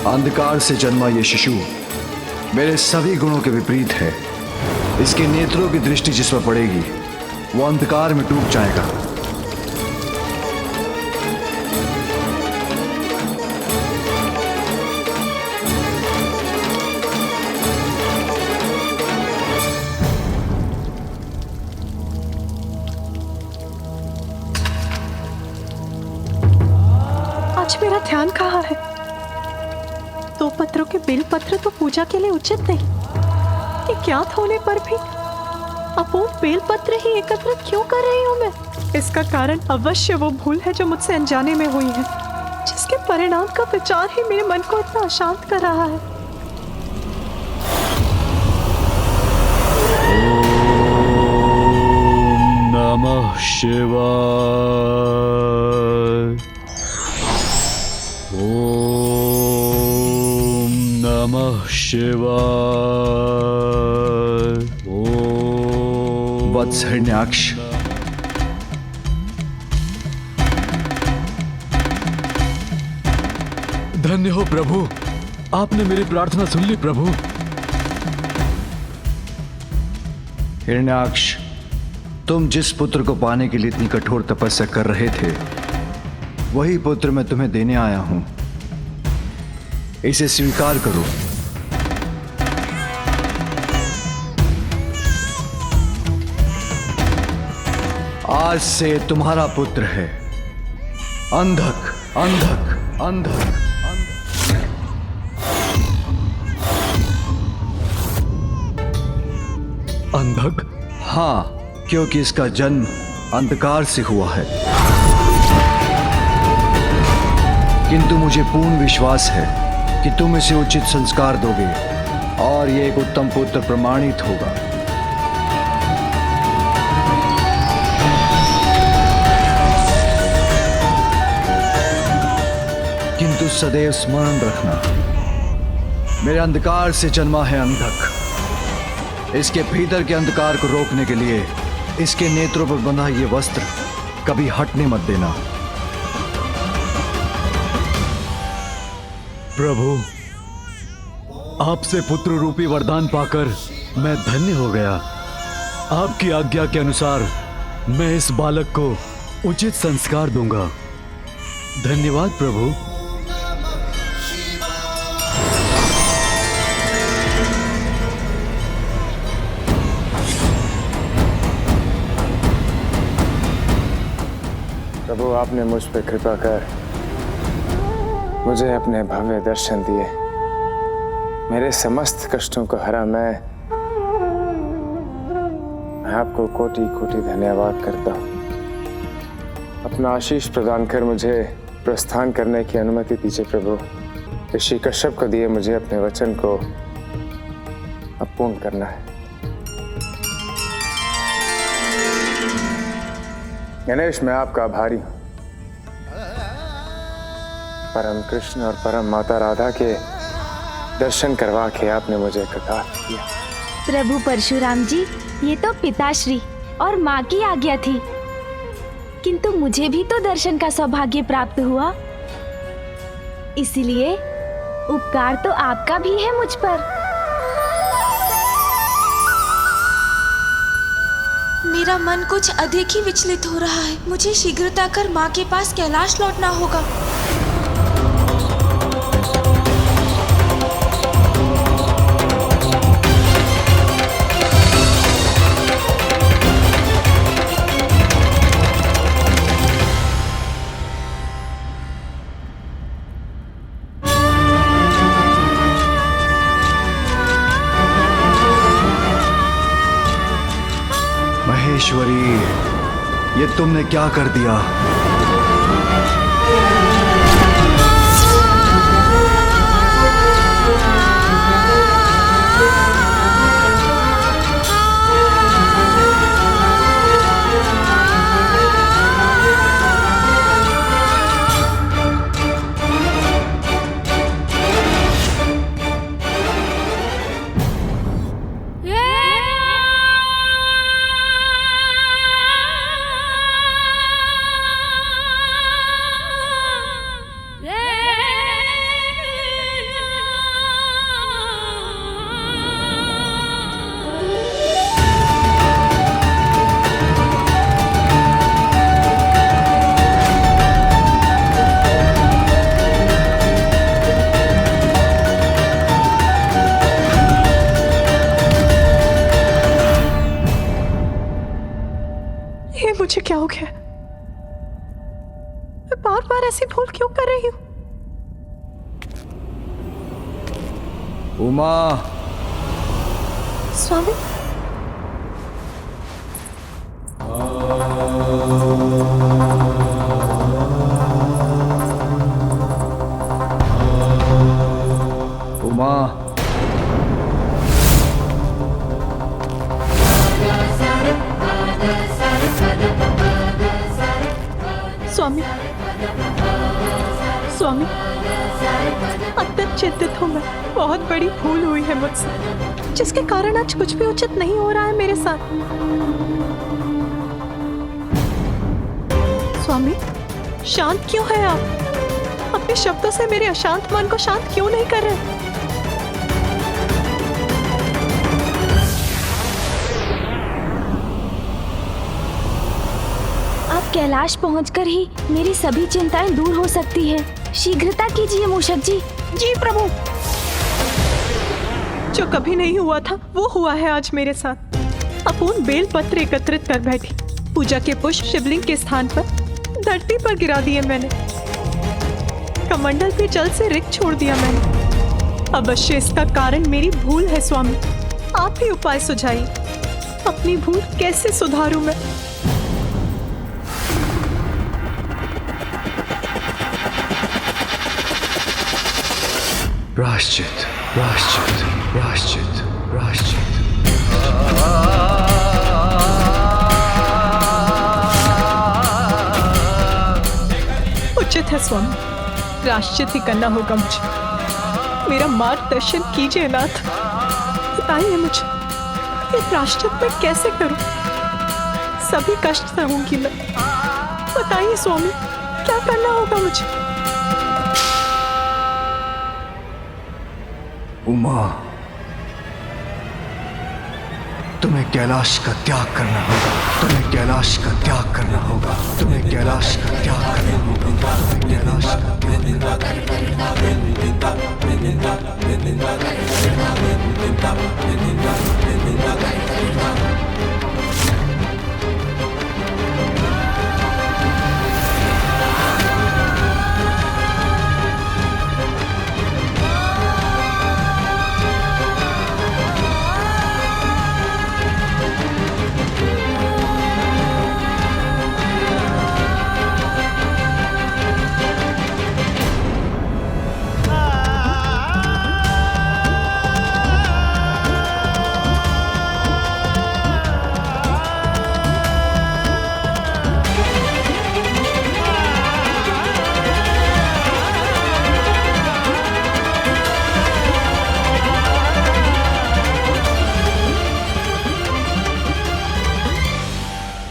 अंधकार से जन्मा ये शिशु मेरे सभी गुणों के विपरीत है। इसके नेत्रों की दृष्टि जिस पर पड़ेगी वो अंधकार में डूब जाएगा। आज मेरा ध्यान कहाँ है? 2 पत्रों के बेलपत्र तो पूजा के लिए उचित नहीं। ये ज्ञात होने पर भी अपूर्ण बेलपत्र ही एकत्र क्यों कर रही हूँ मैं? इसका कारण अवश्य वो भूल है जो मुझसे अनजाने में हुई है, जिसके परिणाम का विचार ही मेरे मन को इतना अशांत कर रहा है। ओम नमः शिवाय। ओम नमः शिवाय। ओम वत्स हिरण्याक्ष, धन्य हो प्रभु, आपने मेरी प्रार्थना सुन ली प्रभु। हिरण्याक्ष, तुम जिस पुत्र को पाने के लिए इतनी कठोर तपस्या कर रहे थे वही पुत्र मैं तुम्हें देने आया हूं। इसे स्वीकार करो। आज से तुम्हारा पुत्र है। अंधक अंधक अंधक अंधक? हाँ, क्योंकि इसका जन्म अंधकार से हुआ है। किंतु मुझे पूर्ण विश्वास है कि तुम इसे उचित संस्कार दोगे और ये एक उत्तम पुत्र प्रमाणित होगा। किंतु सदैव स्मरण रखना, मेरे अंधकार से जन्मा है अंधक। इसके भीतर के अंधकार को रोकने के लिए इसके नेत्रों पर बंधा ये वस्त्र कभी हटने मत देना। प्रभु, आपसे पुत्र रूपी वरदान पाकर मैं धन्य हो गया। आपकी आज्ञा के अनुसार मैं इस बालक को उचित संस्कार दूंगा। धन्यवाद प्रभु। प्रभु, आपने मुझ पर कृपा कर मुझे अपने भव्य दर्शन दिए, मेरे समस्त कष्टों को हरा। मैं आपको कोटि कोटि धन्यवाद करता हूँ। अपना आशीष प्रदान कर मुझे प्रस्थान करने की अनुमति दीजिए प्रभु। ऋषि कश्यप को दिए मुझे अपने वचन को अब पूर्ण करना है। गणेश, मैं आपका आभारी हूँ। परम कृष्ण और परम माता राधा के दर्शन करवा के आपने मुझे कृतार्थ किया। प्रभु परशुराम जी, ये तो पिताश्री और माँ की आज्ञा थी, किंतु मुझे भी तो दर्शन का सौभाग्य प्राप्त हुआ, इसलिए उपकार तो आपका भी है मुझ पर। मेरा मन कुछ अधिक ही विचलित हो रहा है। मुझे शीघ्रता कर माँ के पास कैलाश लौटना होगा। महेश्वरी, ये तुमने क्या कर दिया? मुझे क्या हो गया? मैं बार बार ऐसी भूल क्यों कर रही हूँ? उमा, स्वामी, उमा, स्वामी, स्वामी, अत्यंत चिंतित हूँ मैं। बहुत बड़ी भूल हुई है मुझसे, जिसके कारण आज कुछ भी उचित नहीं हो रहा है मेरे साथ। स्वामी, शांत क्यों है आप? अपने शब्दों से मेरे अशांत मन को शांत क्यों नहीं कर रहे? आप कैलाश पहुंचकर ही मेरी सभी चिंताएं दूर हो सकती है। शीघ्रता कीजिए मूषक जी। जी प्रभु। जो कभी नहीं हुआ था वो हुआ है आज मेरे साथ। अपूर्ण बेल पत्र एकत्रित कर बैठी। पूजा के पुष्प शिवलिंग के स्थान पर धरती पर गिरा दिए मैंने। कमंडल भी जल से रिक्त छोड़ दिया मैंने। अवश्य इसका कारण मेरी भूल है स्वामी। आप ही उपाय सुझाइए। अपनी भूल कैसे सुधारूं मैं? प्रायश्चित, प्रायश्चित, प्रायश्चित, प्रायश्चित। उचित है स्वामी, प्रायश्चित ही करना होगा मुझे। मेरा मार्गदर्शन कीजिए नाथ। बताइए मुझे ये प्रायश्चित मैं कैसे करूं? सभी कष्ट सहूंगी मैं। बताइए स्वामी, क्या करना होगा मुझे? उमा, तुम्हें कैलाश का त्याग करना होगा। तुम्हें कैलाश का त्याग करना होगा। तुम्हें कैलाश का त्याग करना होगा। तुम्हें कैलाश का त्याग करना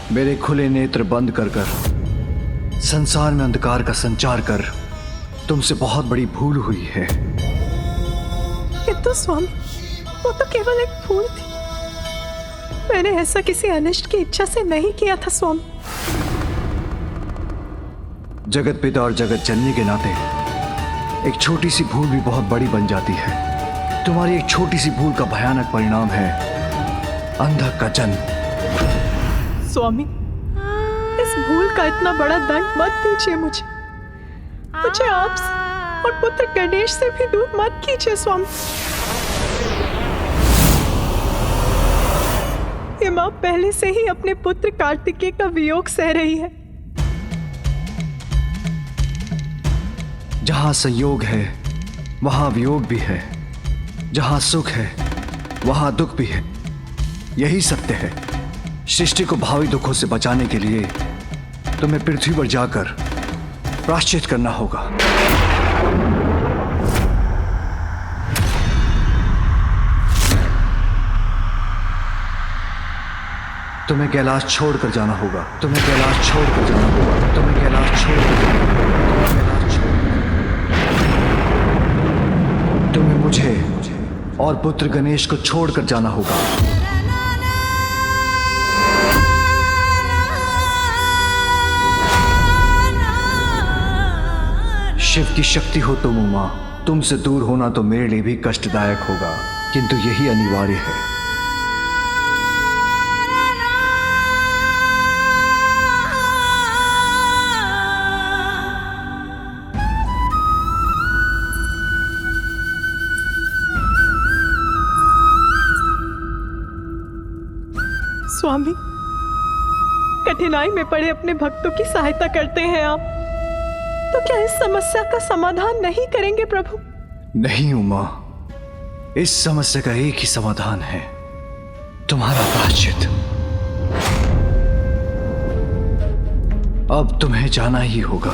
मेरे खुले नेत्र बंद कर कर संसार में अंधकार का संचार कर तुमसे बहुत बड़ी भूल हुई है। किंतु स्वामी, वो तो केवल एक भूल थी। मैंने ऐसा किसी अनिष्ट की इच्छा से नहीं किया था स्वामी। जगत पिता और जगत जननी के नाते एक छोटी सी भूल भी बहुत बड़ी बन जाती है। तुम्हारी एक छोटी सी भूल का भयानक परिणाम है अंधक का जन्म। स्वामी, इस भूल का इतना बड़ा दंड मत दीजिए मुझे। मुझे आपसे और पुत्र गणेश से भी दूर मत कीजिए स्वामी। ये मां पहले से ही अपने पुत्र कार्तिकेय का वियोग सह रही है। जहां संयोग है वहां वियोग भी है। जहां सुख है वहां दुख भी है। यही सत्य है। सृष्टि को भावी दुखों से बचाने के लिए तुम्हें पृथ्वी पर जाकर प्रायश्चित करना होगा। तुम्हें कैलाश छोड़कर जाना होगा। तुम्हें कैलाश छोड़कर जाना होगा। तुम्हें कैलाश छोड़कर जाना होगा। तुम्हें मुझे और पुत्र गणेश को छोड़कर जाना होगा। शिव की शक्ति हो तुम उमा। तुमसे दूर होना तो मेरे लिए भी कष्टदायक होगा, किंतु यही अनिवार्य है। कठिनाई में पड़े अपने भक्तों की सहायता करते हैं आप, तो क्या इस समस्या का समाधान नहीं करेंगे प्रभु? नहीं उमा, इस समस्या का एक ही समाधान है, तुम्हारा प्रायश्चित। अब तुम्हें जाना ही होगा।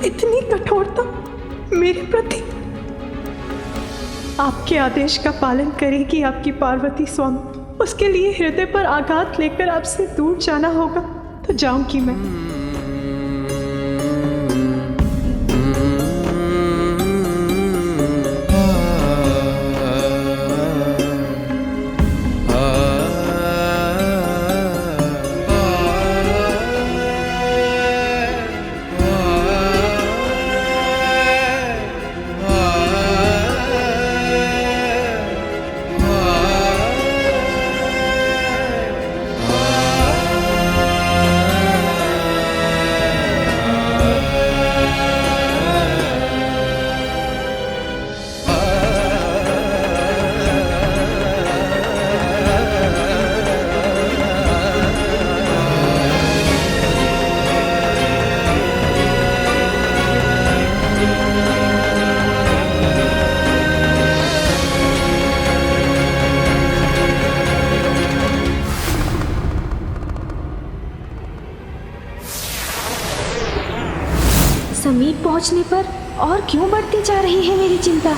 इतनी कठोरता मेरे प्रति? आपके आदेश का पालन करेगी आपकी पार्वती स्वामी। उसके लिए हृदय पर आघात लेकर आपसे दूर जाना होगा तो जाऊंगी मैं। समीप पहुंचने पर और क्यों बढ़ती जा रही है मेरी चिंता।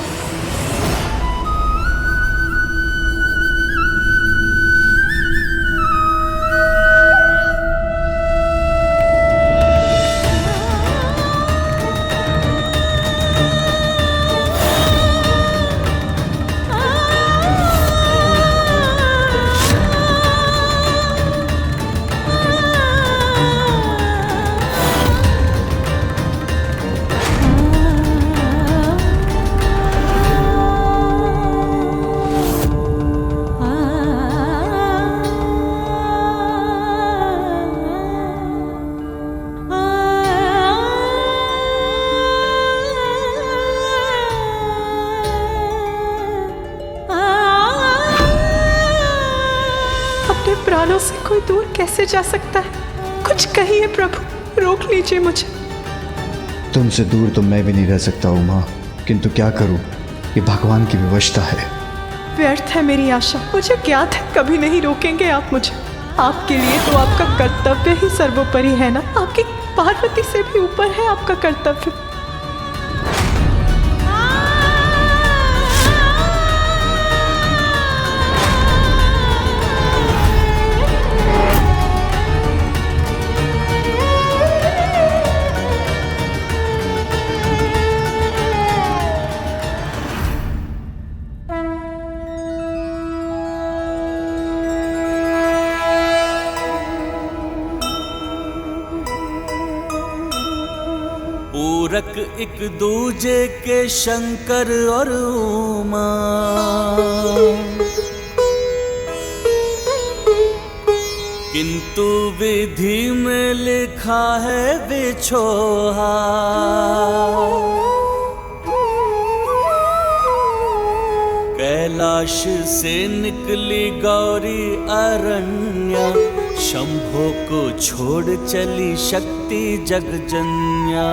प्राणों से कोई दूर कैसे जा सकता है? कुछ कहिए प्रभु, रोक लीजिए मुझे। तुमसे दूर तो मैं भी नहीं रह सकता उमा, किंतु क्या करूं, ये भगवान की विवशता है। व्यर्थ है मेरी आशा। मुझे ज्ञात है कभी नहीं रोकेंगे आप मुझे। आपके लिए तो आपका कर्तव्य ही सर्वोपरि है ना। आपकी पार्वती से भी ऊपर है आपका कर्तव्य। पूरक एक दूजे के शंकर और उमा, किंतु विधि में लिखा है बिछोहा। कैलाश से निकली गौरी अरण्या, शंभो को छोड़ चली शक्ति जगजन्या।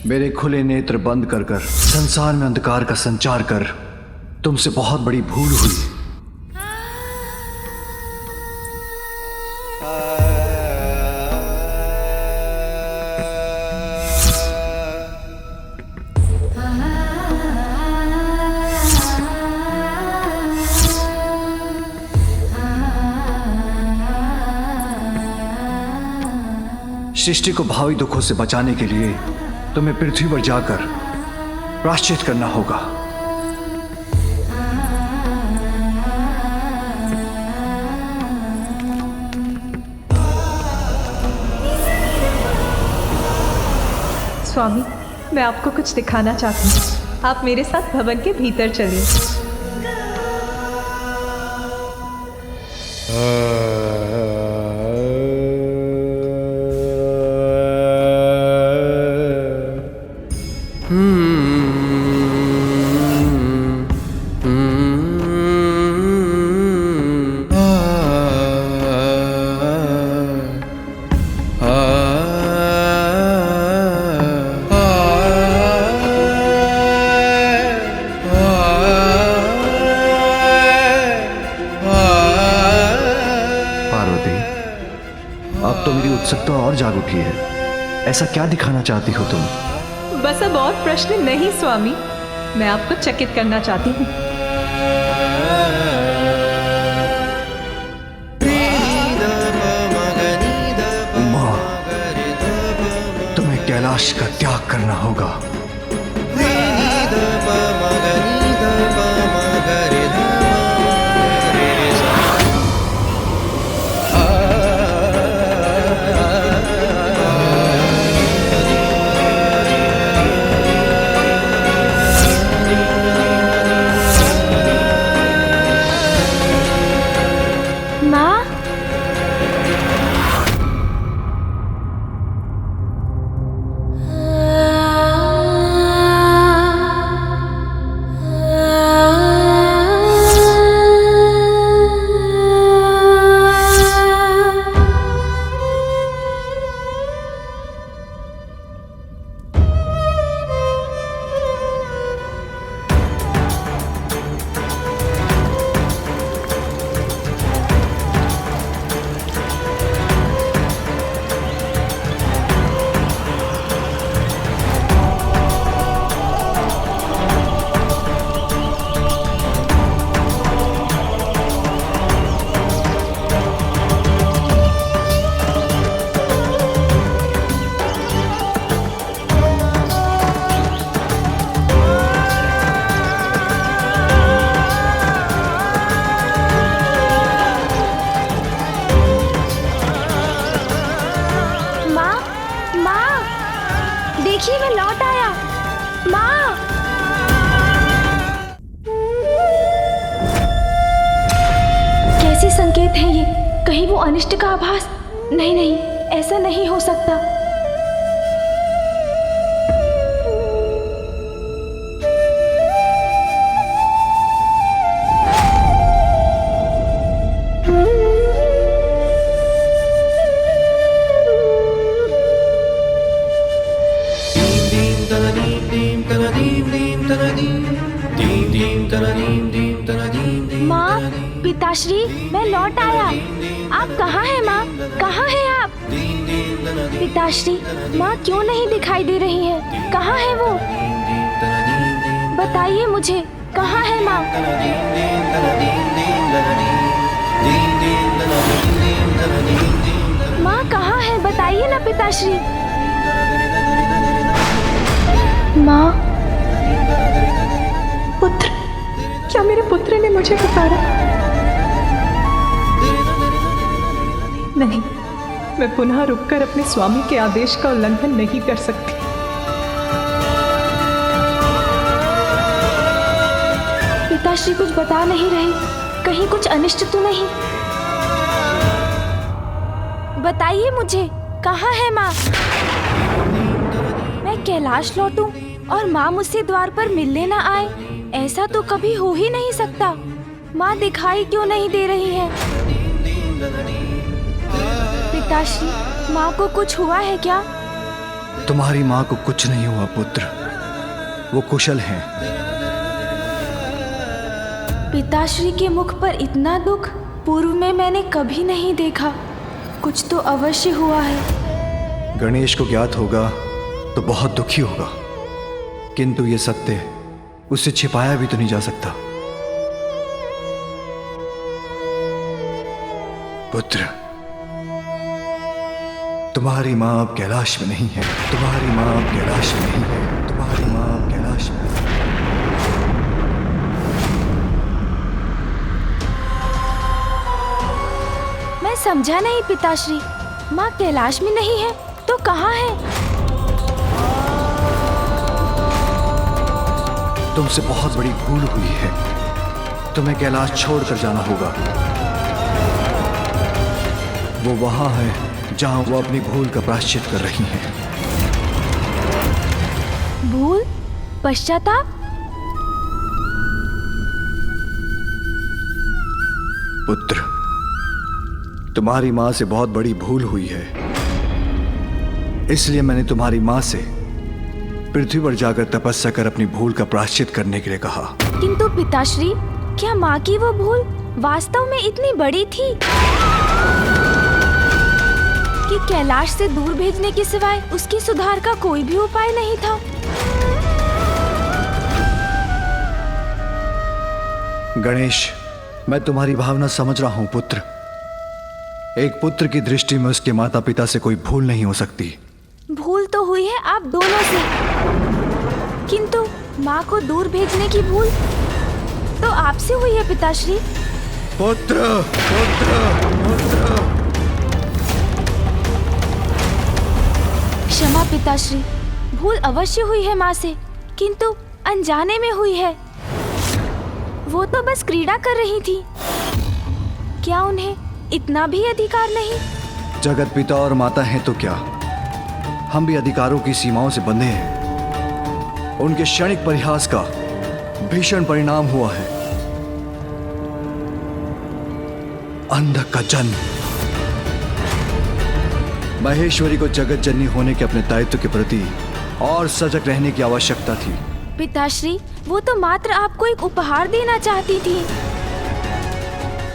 मेरे खुले नेत्र बंद कर कर संसार में अंधकार का संचार कर तुमसे बहुत बड़ी भूल हुई। सृष्टि को भावी दुखों से बचाने के लिए तुम्हें पृथ्वी पर जाकर प्रायश्चित करना होगा। स्वामी, मैं आपको कुछ दिखाना चाहती हूँ। आप मेरे साथ भवन के भीतर चलिए। अब तो मेरी उत्सुकता और जाग उठी है। ऐसा क्या दिखाना चाहती हो तुम? बस अब और प्रश्न नहीं स्वामी, मैं आपको चकित करना चाहती हूँ। माँ, तुम्हें कैलाश का त्याग करना होगा। देखिए मैं लौट आया। माँ, कैसे संकेत हैं ये? कहीं वो अनिष्ट का आभास? नहीं नहीं, ऐसा नहीं हो सकता। माँ, पिताश्री, मैं लौट आया। आप कहाँ हैं माँ? कहाँ हैं आप? पिताश्री, माँ क्यों नहीं दिखाई दे रही है? कहाँ है वो? बताइए मुझे, कहाँ है माँ? माँ कहाँ है? बताइए ना पिताश्री। माँ, पुत्र, क्या मेरे पुत्र ने मुझे पुकारा? नहीं, मैं पुनः रुककर अपने स्वामी के आदेश का उल्लंघन नहीं कर सकती। पिताश्री कुछ बता नहीं रहे, कहीं कुछ अनिष्ट तो नहीं? बताइए मुझे, कहाँ है माँ? मैं कैलाश लौटूं और माँ मुझसे द्वार पर मिलने ना आए, ऐसा तो कभी हो ही नहीं सकता। माँ दिखाई क्यों नहीं दे रही है? पिताश्री, माँ को कुछ हुआ है क्या? तुम्हारी मां को कुछ नहीं हुआ पुत्र, वो कुशल हैं। पिताश्री के मुख पर इतना दुख पूर्व में मैंने कभी नहीं देखा। कुछ तो अवश्य हुआ है। गणेश को ज्ञात होगा तो बहुत दुखी होगा, किंतु ये सत्य उससे छिपाया भी तो नहीं जा सकता। पुत्र, तुम्हारी मां अब कैलाश में नहीं है। तुम्हारी मां अब कैलाश में नहीं है। तुम्हारी मां अब कैलाश में नहीं है। मैं समझा नहीं पिताश्री, माँ कैलाश में नहीं है तो कहाँ है? तुमसे बहुत बड़ी भूल हुई है। तुम्हें कैलाश छोड़कर जाना होगा। वो वहां है जहां वो अपनी भूल का प्रायश्चित कर रही हैं। भूल? पश्चाताप? पुत्र, तुम्हारी मां से बहुत बड़ी भूल हुई है, इसलिए मैंने तुम्हारी मां से पृथ्वी पर जाकर तपस्या कर अपनी भूल का प्रायश्चित करने के लिए कहा। किंतु पिताश्री, क्या माँ की वो भूल वास्तव में इतनी बड़ी थी कि कैलाश से दूर भेजने के सिवाय उसकी सुधार का कोई भी उपाय नहीं था? गणेश, मैं तुम्हारी भावना समझ रहा हूं पुत्र। एक पुत्र की दृष्टि में उसके माता पिता से कोई भूल नहीं हो सकती। भूल तो हुई है आप दोनों से, किंतु माँ को दूर भेजने की भूल तो आपसे हुई है पिताश्री। पुत्र, पुत्र, पुत्र। क्षमा पिताश्री, भूल अवश्य हुई है माँ से, किंतु अनजाने में हुई है। वो तो बस क्रीड़ा कर रही थी। क्या उन्हें इतना भी अधिकार नहीं? जगत पिता और माता हैं तो क्या, हम भी अधिकारों की सीमाओं से बंधे हैं। उनके क्षणिक परिहास का भीषण परिणाम हुआ है अंधक का जन्म। महेश्वरी को जगत जननी होने के अपने दायित्व के प्रति और सजग रहने की आवश्यकता थी। पिताश्री, वो तो मात्र आपको एक उपहार देना चाहती थी।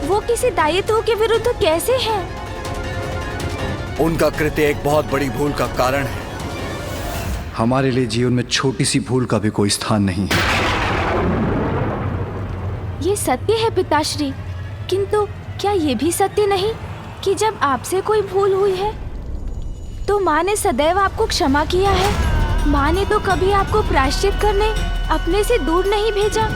वो किसी दायित्व के विरुद्ध कैसे हैं? उनका कृत्य एक बहुत बड़ी भूल का कारण है। हमारे लिए जीवन में छोटी सी भूल का भी कोई स्थान नहीं है। ये सत्य है पिताश्री, किंतु क्या ये भी सत्य नहीं कि जब आपसे कोई भूल हुई है तो माँ ने सदैव आपको क्षमा किया है? माँ ने तो कभी आपको प्रायश्चित करने अपने से दूर नहीं भेजा।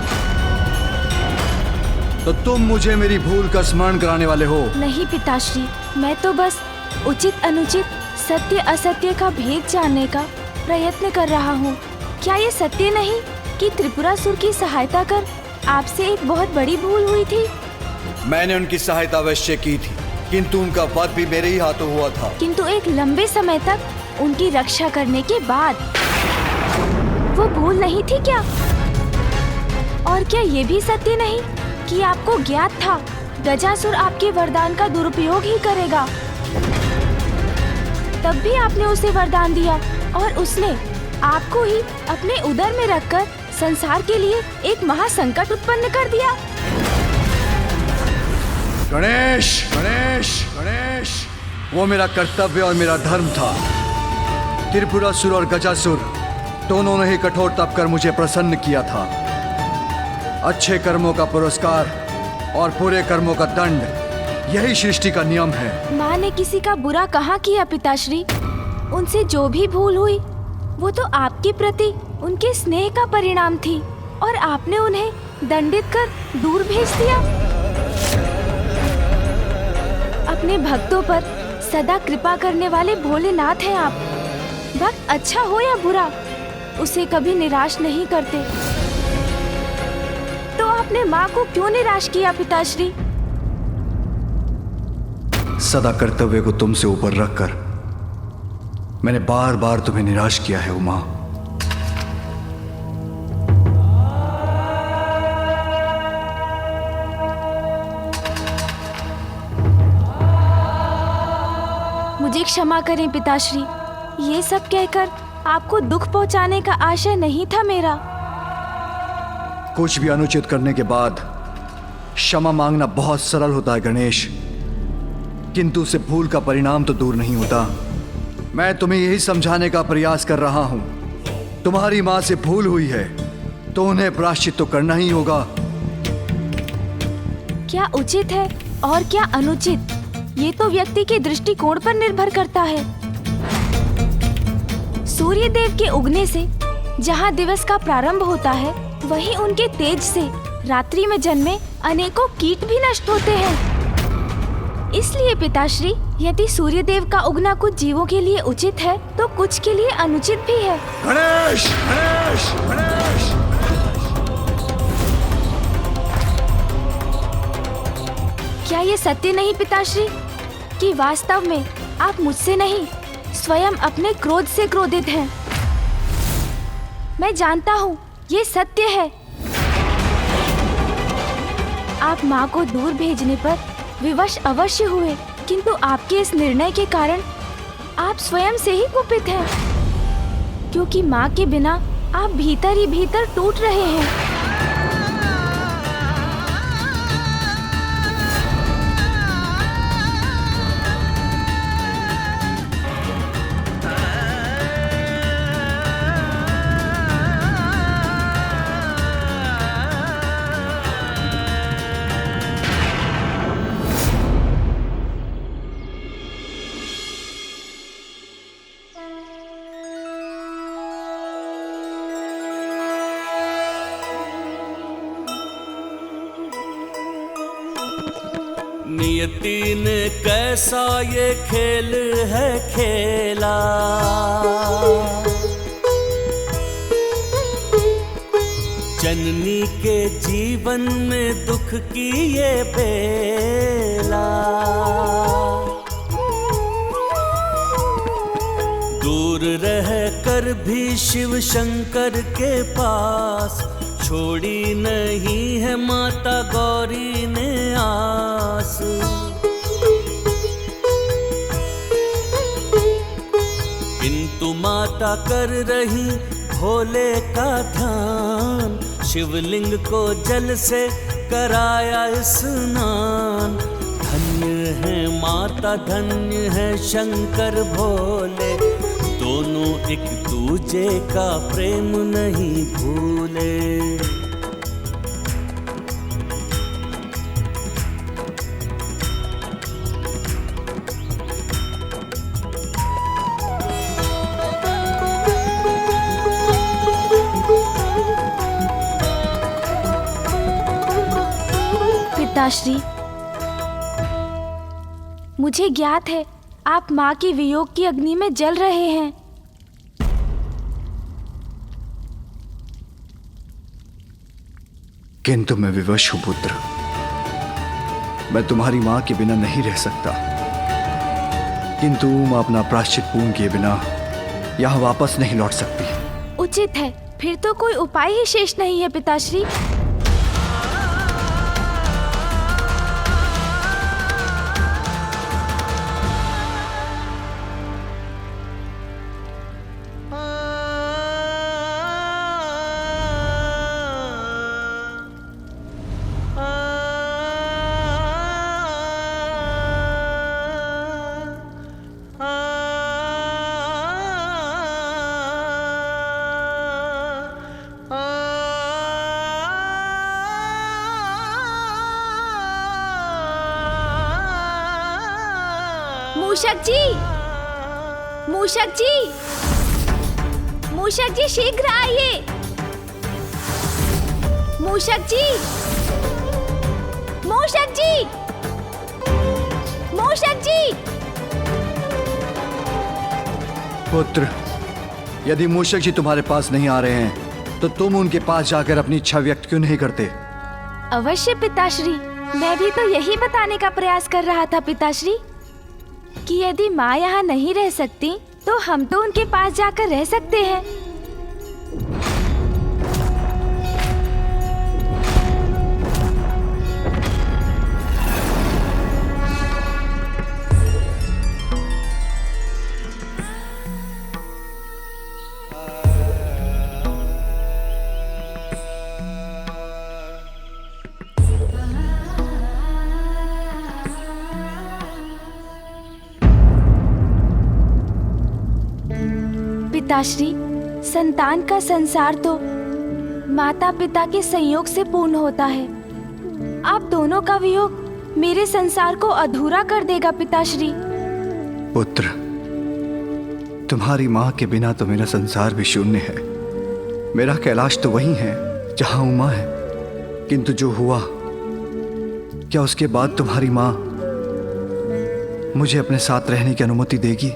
तो तुम मुझे मेरी भूल का स्मरण कराने वाले हो? नहीं पिताश्री, मैं तो बस उचित अनुचित, सत्य असत्य का भेद जानने का प्रयत्न कर रहा हूँ। क्या ये सत्य नहीं कि त्रिपुरासुर की सहायता कर आपसे एक बहुत बड़ी भूल हुई थी? मैंने उनकी सहायता अवश्य की थी, किंतु उनका वध भी मेरे ही हाथों हुआ था। किंतु एक लंबे समय तक उनकी रक्षा करने के बाद वो भूल नहीं थी क्या? और क्या ये भी सत्य नहीं कि आपको ज्ञात था गजासुर आपके वरदान का दुरुपयोग ही करेगा? तब भी आपने उसे वरदान दिया और उसने आपको ही अपने उदर में रखकर संसार के लिए एक महासंकट उत्पन्न कर दिया। गणेश, गणेश, गणेश, वो मेरा कर्तव्य और मेरा धर्म था। त्रिपुरासुर और गजासुर दोनों ने ही कठोर तप कर मुझे प्रसन्न किया था। अच्छे कर्मों का पुरस्कार और बुरे कर्मों का दंड, यही सृष्टि का नियम है। माँ ने किसी का बुरा कहाँ किया पिताश्री? उनसे जो भी भूल हुई वो तो आपके प्रति उनके स्नेह का परिणाम थी और आपने उन्हें दंडित कर दूर भेज दिया। अपने भक्तों पर सदा कृपा करने वाले भोलेनाथ हैं आप। भक्त अच्छा हो या बुरा, उसे कभी निराश नहीं करते। तो आपने माँ को क्यों निराश किया पिताश्री? सदा कर्तव्य को तुमसे ऊपर रखकर मैंने बार बार तुम्हें निराश किया है उमा। मुझे क्षमा करें पिताश्री, ये सब कहकर आपको दुख पहुंचाने का आशय नहीं था मेरा। कुछ भी अनुचित करने के बाद क्षमा मांगना बहुत सरल होता है गणेश, किंतु उससे भूल का परिणाम तो दूर नहीं होता। मैं तुम्हें यही समझाने का प्रयास कर रहा हूं। तुम्हारी मां से भूल हुई है तो उन्हें प्रायश्चित तो करना ही होगा। क्या उचित है और क्या अनुचित, ये तो व्यक्ति के दृष्टिकोण पर निर्भर करता है। सूर्य देव के उगने से जहाँ दिवस का प्रारंभ होता है, वहीं उनके तेज से रात्रि में जन्मे अनेकों कीट भी नष्ट होते हैं। इसलिए पिताश्री, यदि सूर्य देव का उगना कुछ जीवों के लिए उचित है तो कुछ के लिए अनुचित भी है। गणेश, गणेश, गणेश। क्या ये सत्य नहीं पिताश्री कि वास्तव में आप मुझसे नहीं स्वयं अपने क्रोध से क्रोधित हैं? मैं जानता हूँ ये सत्य है। आप माँ को दूर भेजने पर विवश अवश्य हुए, किंतु आपके इस निर्णय के कारण आप स्वयं से ही कुपित हैं, क्योंकि माँ के बिना आप भीतर ही भीतर टूट रहे हैं। नियति ने कैसा ये खेल है खेला, जननी के जीवन में दुख की ये बेला। दूर रह कर भी शिव शंकर के पास छोड़ी नहीं है माता गौरी ने आस। किंतु माता कर रही भोले का ध्यान, शिवलिंग को जल से कराया स्नान। धन्य है माता, धन्य है शंकर भोले, दोनों एक दूजे का प्रेम नहीं भूले। पिताश्री, मुझे ज्ञात है आप माँ के वियोग की अग्नि में जल रहे हैं। किंतु मैं विवश हूं पुत्र, मैं तुम्हारी मां के बिना नहीं रह सकता। किंतु मैं अपना प्रायश्चित पूर्ण किए बिना यहां वापस नहीं लौट सकती। उचित है, फिर तो कोई उपाय ही शेष नहीं है पिताश्री। मूषक जी, मूषक जी, मूषक जी शीघ्र आइए। मूषक जी, मूषक जी, मूषक जी। पुत्र, यदि मूषक जी तुम्हारे पास नहीं आ रहे हैं तो तुम उनके पास जाकर अपनी इच्छा व्यक्त क्यों नहीं करते? अवश्य पिताश्री, मैं भी तो यही बताने का प्रयास कर रहा था पिताश्री कि यदि माँ यहाँ नहीं रह सकती तो हम तो उनके पास जाकर रह सकते हैं। पिताश्री, संतान का संसार तो माता पिता के संयोग से पूर्ण होता है। आप दोनों का वियोग मेरे संसार को अधूरा कर देगा पिताश्री। पुत्र, तुम्हारी माँ के बिना तो मेरा संसार भी शून्य है। मेरा कैलाश तो वही है जहाँ उमा है, किंतु जो हुआ, क्या उसके बाद तुम्हारी माँ मुझे अपने साथ रहने की अनुमति देगी?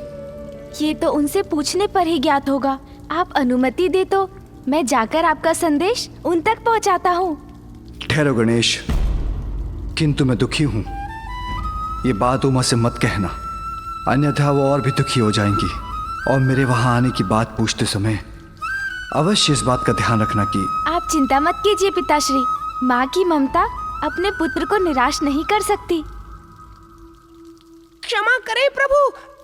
ये तो उनसे पूछने पर ही ज्ञात होगा। आप अनुमति दे तो मैं जाकर आपका संदेश उन तक पहुंचाता हूँ। ठहरो गणेश, किंतु मैं दुखी हूँ। ये बात उमा से मत कहना, अन्यथा वो और भी दुखी हो जाएंगी। और मेरे वहाँ आने की बात पूछते समय अवश्य इस बात का ध्यान रखना कि आप चिंता मत कीजिए पिताश्री, माँ की ममता अपने पुत्र को निराश नहीं कर सकती। क्षमा करें प्रभु,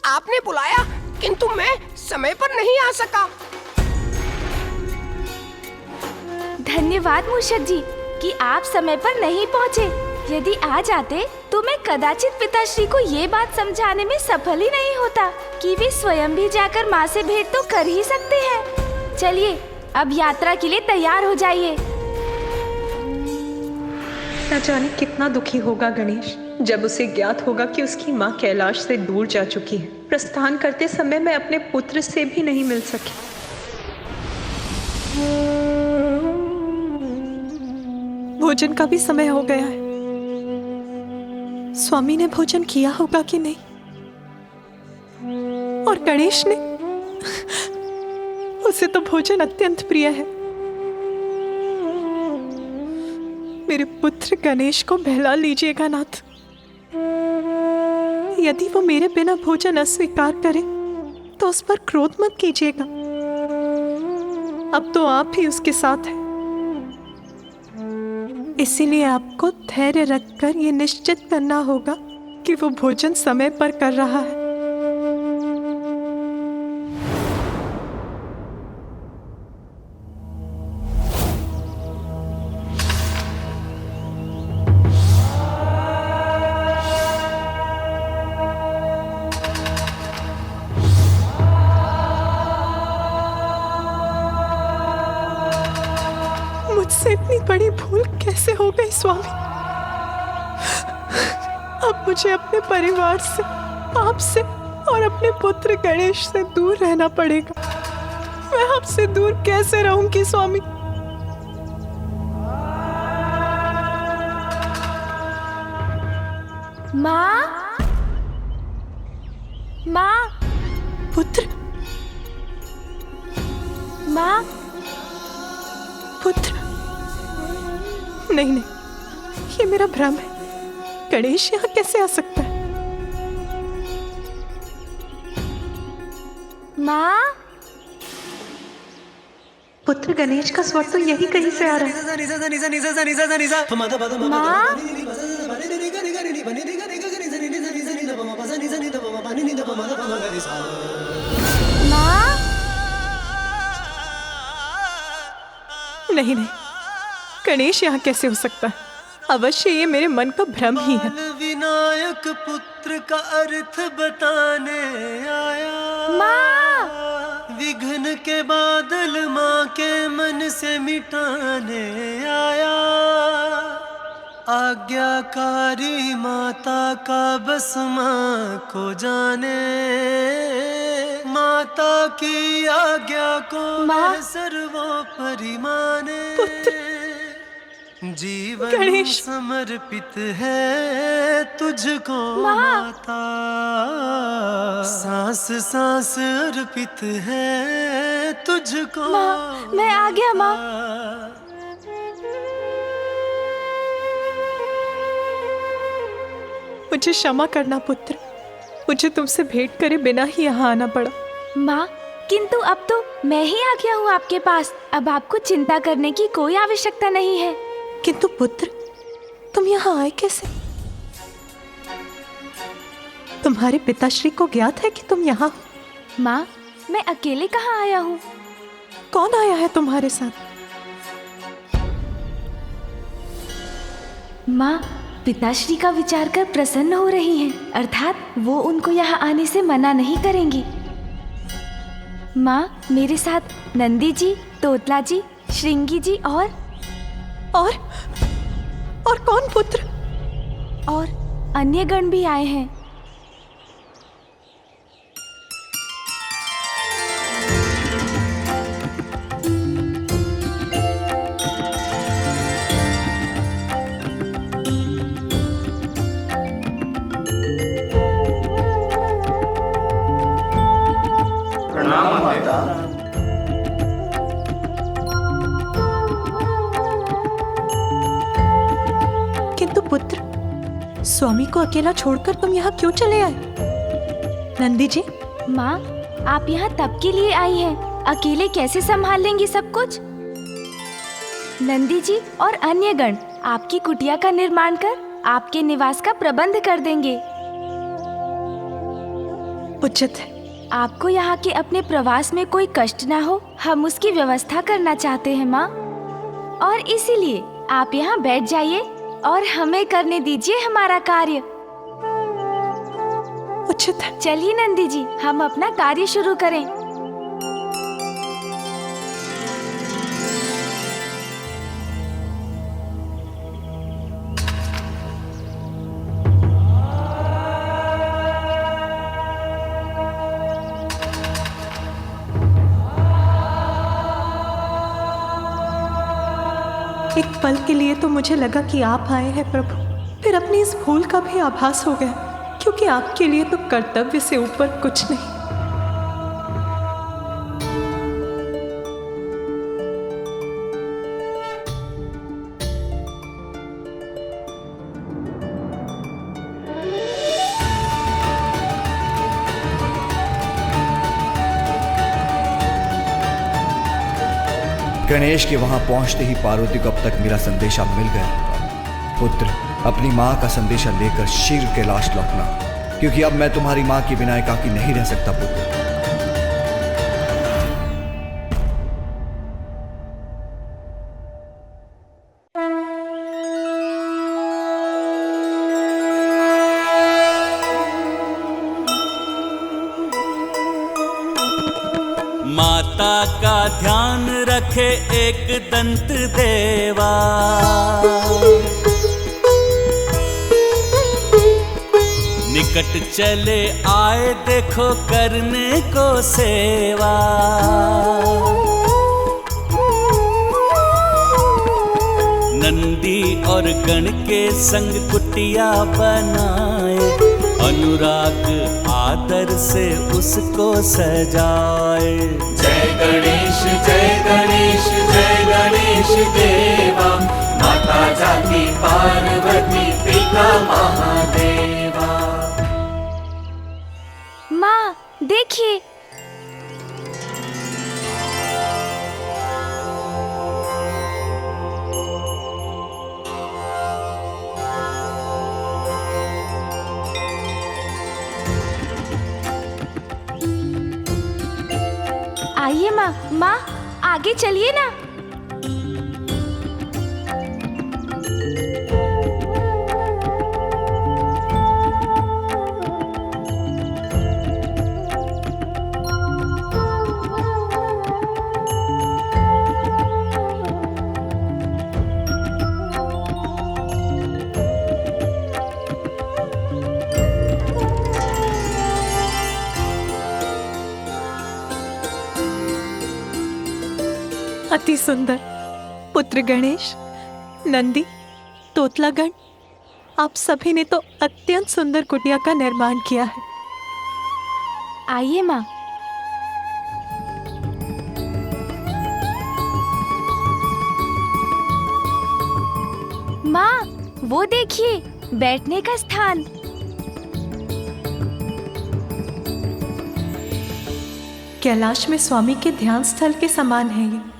आपने बुलाया किंतु मैं समय पर नहीं आ सका। धन्यवाद मूषक जी कि आप समय पर नहीं पहुँचे। यदि आ जाते तो मैं कदाचित पिताश्री को ये बात समझाने में सफल ही नहीं होता कि वे स्वयं भी जाकर माँ से भेंट तो कर ही सकते हैं। चलिए अब यात्रा के लिए तैयार हो जाइए। न जाने कितना दुखी होगा गणेश जब उसे ज्ञात होगा कि उसकी माँ कैलाश से दूर जा चुकी है। प्रस्थान करते समय मैं अपने पुत्र से भी नहीं मिल सकी। भोजन का भी समय हो गया है। स्वामी ने भोजन किया होगा कि नहीं, और गणेश ने, उसे तो भोजन अत्यंत प्रिय है। मेरे पुत्र गणेश को बहला लीजिएगा नाथ। यदि वो मेरे बिना भोजन अस्वीकार करे तो उस पर क्रोध मत कीजिएगा। अब तो आप ही उसके साथ हैं, इसीलिए आपको धैर्य रखकर ये निश्चित करना होगा कि वो भोजन समय पर कर रहा है। मुझसे इतनी बड़ी भूल कैसे हो गई स्वामी? अब मुझे अपने परिवार से, आपसे और अपने पुत्र गणेश से दूर रहना पड़ेगा। मैं आपसे दूर कैसे रहूंगी स्वामी? माँ, माँ, पुत्र, माँ, पुत्र, नहीं नहीं, ये मेरा भ्रम है। गणेश यहाँ कैसे आ सकता है? माँ, पुत्र गणेश का स्वर तो यही कहीं से आ रहा है। माँ, माँ, नहीं नहीं, गणेश यहाँ कैसे हो सकता है? अवश्य ये मेरे मन का भ्रम ही है। विनायक पुत्र का अर्थ बताने आया। माँ, विघ्न के बादल माँ के मन से मिटाने आया। आज्ञाकारी माता का बस माँ को जाने। माता की आज्ञा को मैं सर्वोपरि माने। जीवन गणेश, समर्पित है तुझको माता। सांस सांस अर्पित है तुझको माँ, मैं आ गया माँ। मुझे क्षमा करना पुत्र, मुझे तुमसे भेंट करे बिना ही यहाँ आना पड़ा। माँ, किंतु अब तो मैं ही आ गया हूँ आपके पास। अब आपको चिंता करने की कोई आवश्यकता नहीं है। किंतु पुत्र, तुम यहाँ आए कैसे? तुम्हारे पिताश्री को ज्ञात है कि तुम यहाँ हो? माँ, मैं अकेले कहाँ आया हूँ? कौन आया है तुम्हारे साथ? माँ, पिताश्री का विचार कर प्रसन्न हो रही हैं, अर्थात वो उनको यहाँ आने से मना नहीं करेंगी। माँ, मेरे साथ नंदी जी, तोतला जी, श्रृंगी जी और कौन पुत्र? और अन्य गण भी आए हैं। किंतु पुत्र, स्वामी को अकेला छोड़कर तुम यहाँ क्यों चले आए? नंदी जी, माँ, आप यहाँ तब के लिए आई हैं। अकेले कैसे संभाल लेंगी सब कुछ? नंदी जी और अन्य गण आपकी कुटिया का निर्माण कर आपके निवास का प्रबंध कर देंगे। उचित है। आपको यहाँ के अपने प्रवास में कोई कष्ट ना हो, हम उसकी व्यवस्था करना चाहते हैं माँ। और इसीलिए आप यहाँ बैठ जाइए और हमें करने दीजिए हमारा कार्य। उचित है। चलिए नंदी जी, हम अपना कार्य शुरू करें। एक पल के लिए तो मुझे लगा कि आप आए हैं प्रभु, फिर अपनी इस भूल का भी आभास हो गया, क्योंकि आपके लिए तो कर्तव्य से ऊपर कुछ नहीं। गणेश के वहां पहुंचते ही पार्वती को अब तक मेरा संदेशा मिल गया होगा। पुत्र, अपनी माँ का संदेशा लेकर शीघ्र कैलाश लौटना, क्योंकि अब मैं तुम्हारी माँ के बिना एकाकी नहीं रह सकता पुत्र। माता का ध्यान रखे एक दंत देवा, निकट चले आए देखो करने को सेवा। नंदी और गण के संग कुटिया बनाए, अनुराग आदर से उसको सजाए। जय गणेश जय गणेश जय गणेश देवा, माता जाति पार्वती पिता महादेवा। माँ, देखिए, आइए माँ। माँ, आगे चलिए ना। अति सुंदर पुत्र गणेश, नंदी, तोतलागण, आप सभी ने तो अत्यंत सुंदर कुटिया का निर्माण किया है। आइए माँ। माँ, वो देखिए, बैठने का स्थान। कैलाश में स्वामी के ध्यान स्थल के समान है ये।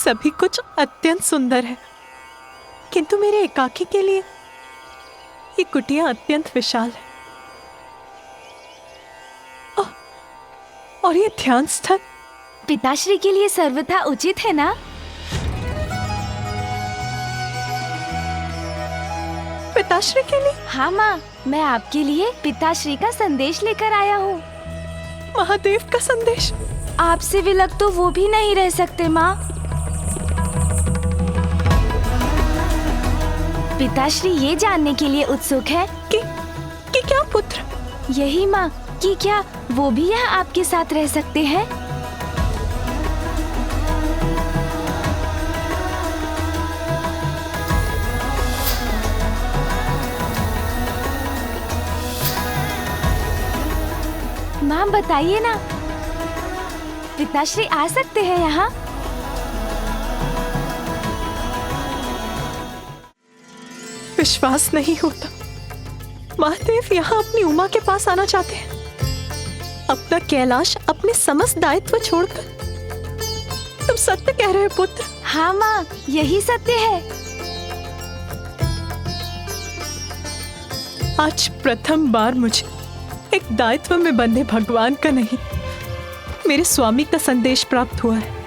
सभी कुछ अत्यंत सुंदर है, किंतु मेरे एकाकी के लिए ये कुटिया अत्यंत विशाल है। और ये ध्यान स्थल पिताश्री के लिए सर्वथा उचित है ना? पिताश्री के लिए? हाँ माँ, मैं आपके लिए पिताश्री का संदेश लेकर आया हूँ। महादेव का संदेश? आपसे विलग तो वो भी नहीं रह सकते माँ। पिताश्री ये जानने के लिए उत्सुक है कि क्या पुत्र? यही माँ, कि क्या वो भी यहाँ आपके साथ रह सकते हैं? माँ बताइए ना, पिताश्री आ सकते हैं यहाँ? विश्वास नहीं होता, महादेव यहाँ अपनी उमा के पास आना चाहते हैं, अपना कैलाश, अपने समस्त दायित्व छोड़कर। तुम सत्य कह रहे हो पुत्र? हाँ माँ, यही सत्य है। आज प्रथम बार मुझे एक दायित्व में बंधे भगवान का नहीं, मेरे स्वामी का संदेश प्राप्त हुआ है।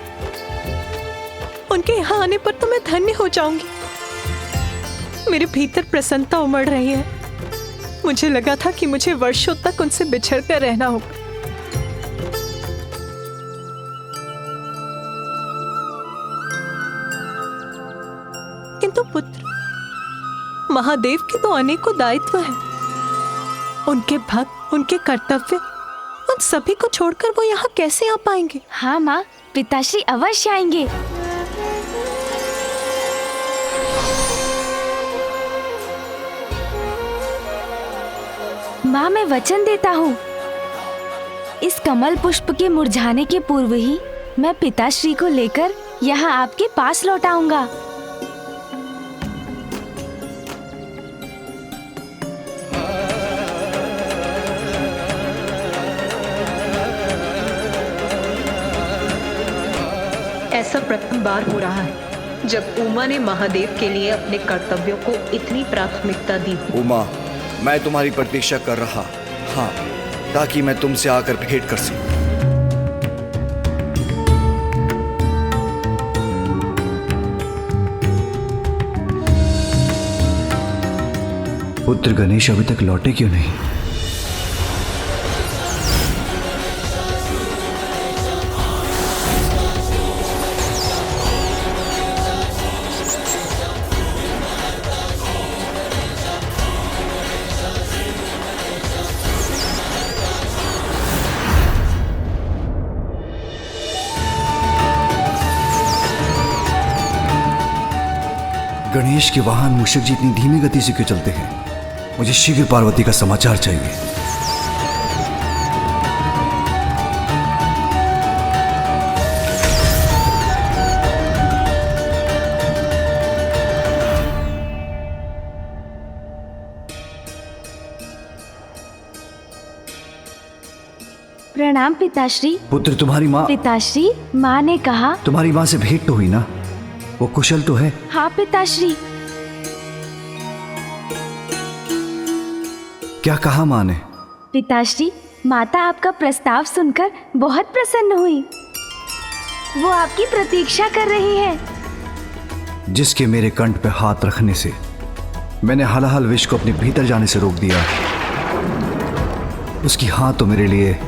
उनके यहाँ आने पर तो मैं धन्य हो जाऊंगी। मेरे भीतर प्रसन्नता उमड़ रही है। मुझे लगा था कि मुझे वर्षों तक उनसे बिछड़ कर रहना होगा। किंतु पुत्र, महादेव के तो अनेकों दायित्व हैं। उनके भक्त, उनके कर्तव्य, उन सभी को छोड़कर वो यहाँ कैसे आ पाएंगे? हाँ माँ, पिताश्री अवश्य आएंगे। माँ, मैं वचन देता हूँ, इस कमल पुष्प के मुरझाने के पूर्व ही मैं पिताश्री को लेकर यहाँ आपके पास लौट आऊंगा। ऐसा प्रथम बार हो रहा है जब उमा ने महादेव के लिए अपने कर्तव्यों को इतनी प्राथमिकता दी। उमा, मैं तुम्हारी प्रतीक्षा कर रहा, हाँ, ताकि मैं तुमसे आकर भेंट कर सकूं। पुत्र गणेश अभी तक लौटे क्यों नहीं? गणेश के वाहन मूषक जी इतनी धीमी गति से क्यों चलते हैं? मुझे शीघ्र पार्वती का समाचार चाहिए। प्रणाम पिताश्री। पुत्र, तुम्हारी माँ? पिताश्री, माँ ने कहा। तुम्हारी माँ से भेंट तो हुई ना? वो कुशल तो है? हाँ पिताश्री। क्या कहा माँ ने? पिताश्री, माता आपका प्रस्ताव सुनकर बहुत प्रसन्न हुई। वो आपकी प्रतीक्षा कर रही है। जिसके मेरे कंठ पे हाथ रखने से मैंने हलाहल विष को अपने भीतर जाने से रोक दिया, उसकी हाथ तो मेरे लिए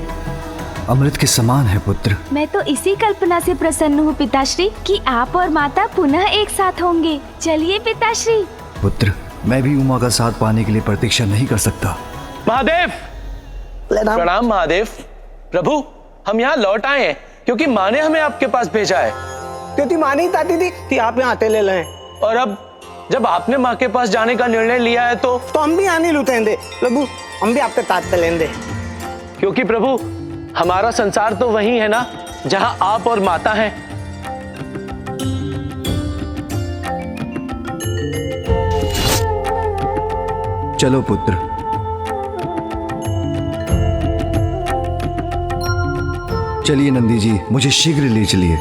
अमृत के समान है पुत्र। मैं तो इसी कल्पना से प्रसन्न हूँ पिताश्री कि आप और माता पुनः एक साथ होंगे। चलिए पिताश्री। पुत्र, मैं भी उमा का साथ पाने के लिए प्रतीक्षा नहीं कर सकता। महादेव! प्रणाम महादेव। प्रभु, हम यहाँ लौट आए हैं क्योंकि माँ ने हमें आपके पास भेजा है। क्योंकि माँ नहीं चाहती थी कि आप यहाँ आते ले लें। और अब जब आपने माँ के पास जाने का निर्णय लिया है तो हम भी आने लुटेंगे प्रभु, हम भी आपके साथ चलेंगे। क्योंकि प्रभु, हमारा संसार तो वही है ना जहाँ आप और माता हैं। चलो पुत्र। चलिए नंदी जी, मुझे शीघ्र ले चलिए।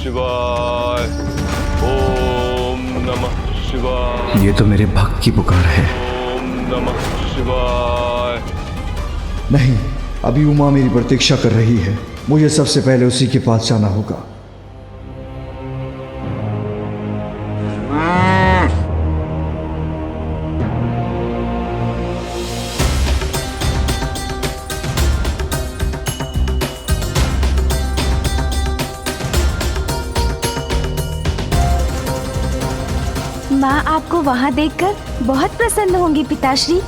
शिवाय। ओम नमः शिवाय। ये तो मेरे भक्त की पुकार है। ओम नमः शिवाय। नहीं, अभी उमा मेरी प्रतीक्षा कर रही है। मुझे सबसे पहले उसी के पास जाना होगा। माँ आपको वहाँ देखकर बहुत प्रसन्न होंगी पिताश्री।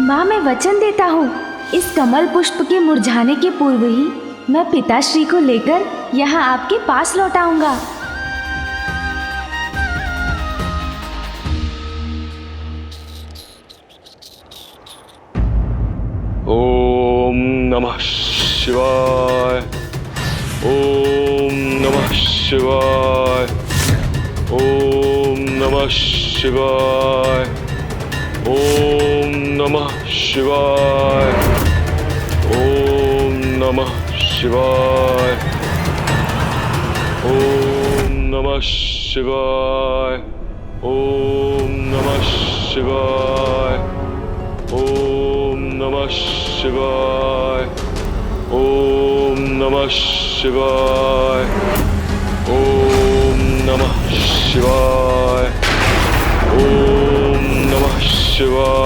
माँ मैं वचन देता हूँ, इस कमल पुष्प के मुरझाने के पूर्व ही मैं पिताश्री को लेकर यहाँ आपके पास लौट आऊंगा। ओम नमः शिवाय। ओम नमः शिवाय। ओम नमः शिवाय। ओम नमः शिवाय। ओम नमः शिवाय। ओम नमः शिवाय। ओम नमः शिवाय। ओम नमः शिवाय। ओम नमः शिवाय। ओम नमः शिवाय। ओम नमः शिवाय।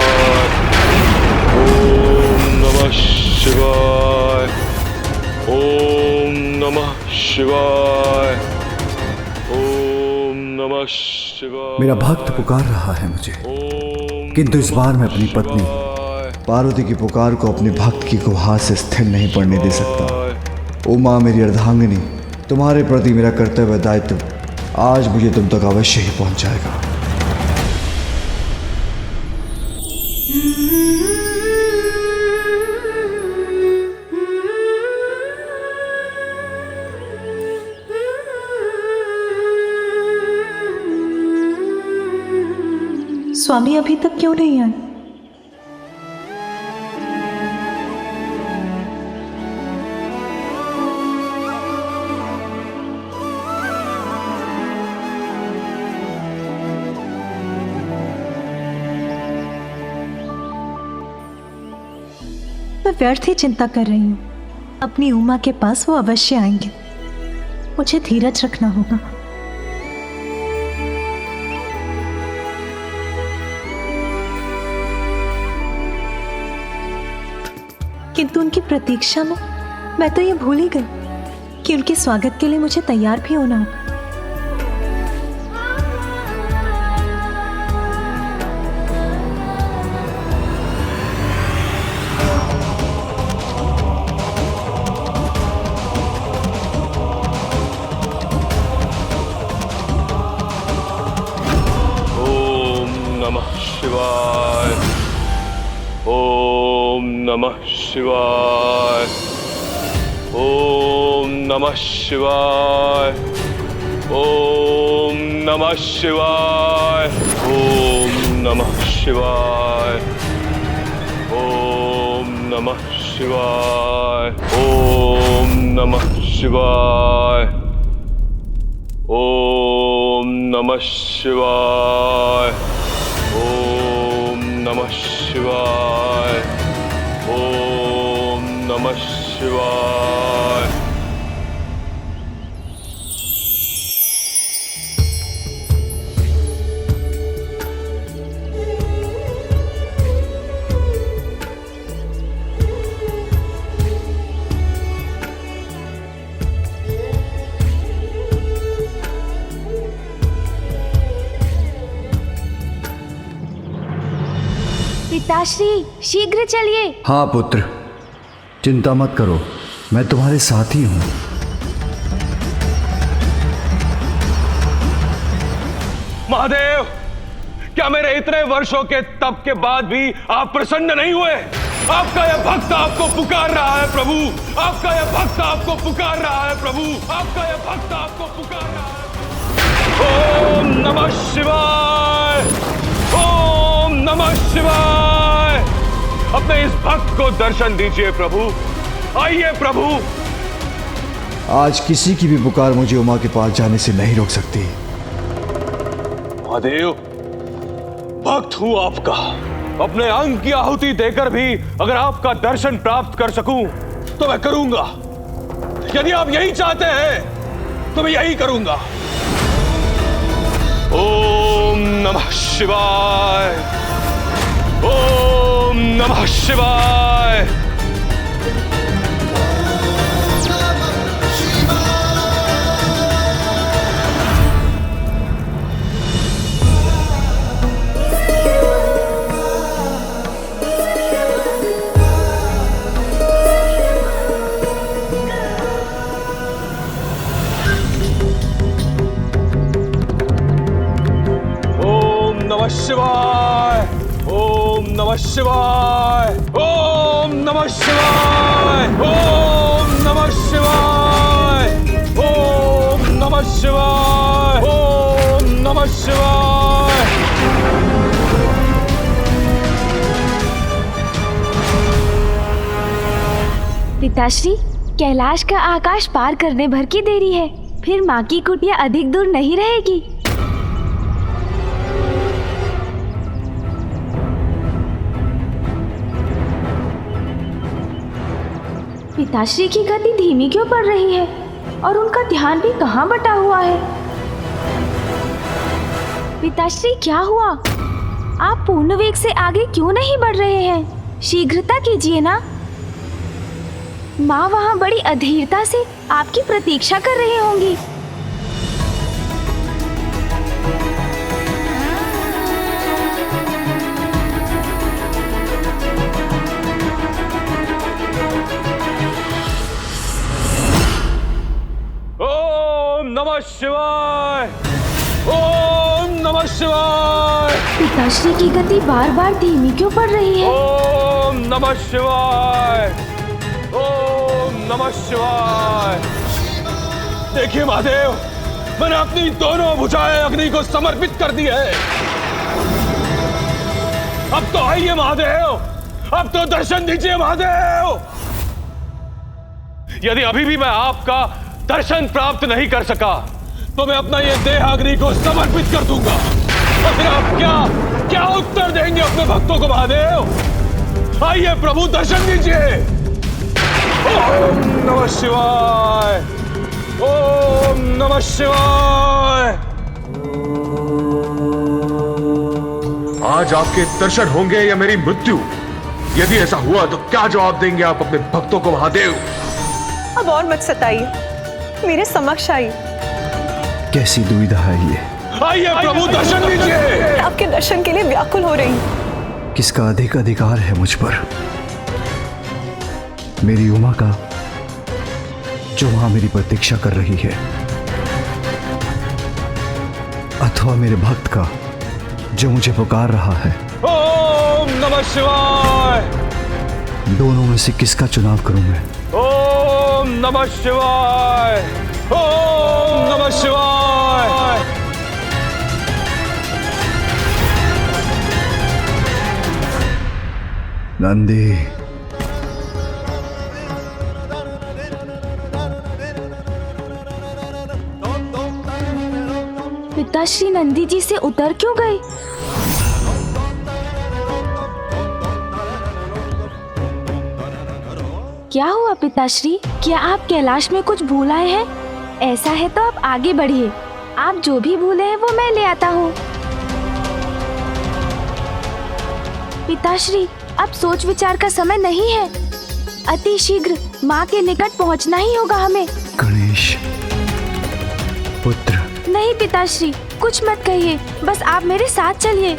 ओम नमः शिवाय। ओम नमः शिवाय। ओम नमः शिवाय। मेरा भक्त पुकार रहा है मुझे, किंतु इस बार मैं अपनी पत्नी पार्वती की पुकार को अपने भक्त की गुहार से स्थिर नहीं पड़ने दे सकता। उमा मेरी अर्धांगिनी, तुम्हारे प्रति मेरा कर्तव्य दायित्व आज मुझे तुम तक अवश्य ही पहुंच जाएगा। स्वामी अभी तक क्यों नहीं आए? मैं व्यर्थ ही चिंता कर रही हूँ। अपनी उमा के पास वो अवश्य आएंगे। मुझे धीरज रखना होगा। किंतु उनकी प्रतीक्षा में मैं तो ये भूल ही गई कि उनके स्वागत के लिए मुझे तैयार भी होना होगा। नमः शिवाय। ओम नमः शिवाय। ओम नमः शिवाय। ओम नमः शिवाय। ओम नमः शिवाय। ओम नमः शिवाय। ओम नमः शिवाय। ओम नमः शिवाय। ओम नमः शिवाय। पिताश्री शीघ्र चलिए। हाँ पुत्र, चिंता मत करो, मैं तुम्हारे साथ ही हूं। महादेव, क्या मेरे इतने वर्षों के तप के बाद भी आप प्रसन्न नहीं हुए? आपका यह भक्त आपको पुकार रहा है प्रभु, आपका यह भक्त आपको पुकार रहा है प्रभु, आपका यह भक्त आपको पुकार रहा है। ओम नमः शिवाय, ओम नमः शिवाय। अपने इस भक्त को दर्शन दीजिए प्रभु, आइए प्रभु। आज किसी की भी पुकार मुझे उमा के पास जाने से नहीं रोक सकती। महादेव, भक्त हूं आपका, अपने अंग की आहुति देकर भी अगर आपका दर्शन प्राप्त कर सकूं तो मैं करूंगा। यदि आप यही चाहते हैं तो मैं यही करूंगा। ओम नमः शिवाय, ओम नमः शिवाय। शिवाय, ओम नमः शिवाय, ओम नमः शिवाय, ओम नमः शिवाय, ओम नमः शिवाय, ओम नमः शिवाय। पिताश्री, कैलाश का आकाश पार करने भर की देरी है, फिर माँ की कुटिया अधिक दूर नहीं रहेगी। पिताश्री की गति धीमी क्यों पड़ रही है और उनका ध्यान भी कहाँ बटा हुआ है? पिताश्री, क्या हुआ? आप पूर्ण वेग से आगे क्यों नहीं बढ़ रहे हैं? शीघ्रता कीजिए ना। माँ वहाँ बड़ी अधीरता से आपकी प्रतीक्षा कर रही होंगी। नमः शिवाय, ओम नमः शिवाय। पिताश्री की गति बार बार धीमी क्यों पड़ रही है? ओम नमः शिवाय, ओम नमः शिवाय। देखिए महादेव, मैंने अपनी दोनों भुजाएं अग्नि को समर्पित कर दी है। अब तो आइए महादेव, अब तो दर्शन दीजिए महादेव। यदि अभी भी मैं आपका दर्शन प्राप्त नहीं कर सका तो मैं अपना ये देह अग्नि को समर्पित कर दूंगा। और फिर आप क्या उत्तर देंगे अपने भक्तों को महादेव? आइए प्रभु, दर्शन दीजिए। ओम नमः शिवाय, ओम नमः शिवाय। आज आपके दर्शन होंगे या मेरी मृत्यु? यदि ऐसा हुआ तो क्या जवाब देंगे आप अपने भक्तों को महादेव? अब और मत सताइए, मेरे समक्ष आइए। कैसी दुविधा है ये? आइए प्रभु, दर्शन दीजिए। आपके दर्शन के लिए व्याकुल हो रही हूँ। किसका अधिक अधिकार है मुझ पर? मेरी उमा का, जो वहां मेरी प्रतीक्षा कर रही है, अथवा मेरे भक्त का जो मुझे पुकार रहा है? ओम नमः शिवाय। दोनों में से किसका चुनाव करूं मैं? ओम नमः शिवाय, ओम नमः शिवाय। नंदी, पिताश्री नंदी जी से उतर क्यों गए? क्या हुआ पिताश्री? क्या आप कैलाश में कुछ भूल आए हैं? ऐसा है तो आप आगे बढ़िए, आप जो भी भूले हैं वो मैं ले आता हूँ। पिताश्री, अब सोच विचार का समय नहीं है, अति शीघ्र माँ के निकट पहुँचना ही होगा हमें। गणेश पुत्र। नहीं पिताश्री, कुछ मत कहिए, बस आप मेरे साथ चलिए।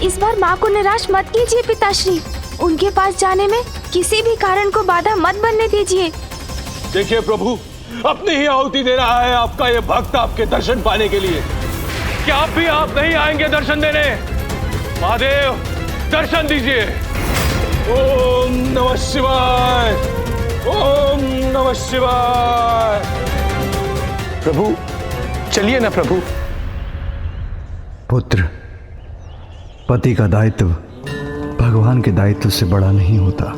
इस बार माँ को निराश मत कीजिए पिताश्री, उनके पास जाने में किसी भी कारण को बाधा मत बनने दीजिए। देखिए प्रभु, अपनी ही आहुति दे रहा है आपका ये भक्त आपके दर्शन पाने के लिए। क्या आप भी नहीं आएंगे दर्शन देने? महादेव, दर्शन दीजिए। ओम नमः शिवाय, ओम नमः शिवाय। प्रभु चलिए ना प्रभु। पुत्र, पति का दायित्व भगवान के दायित्व से बड़ा नहीं होता।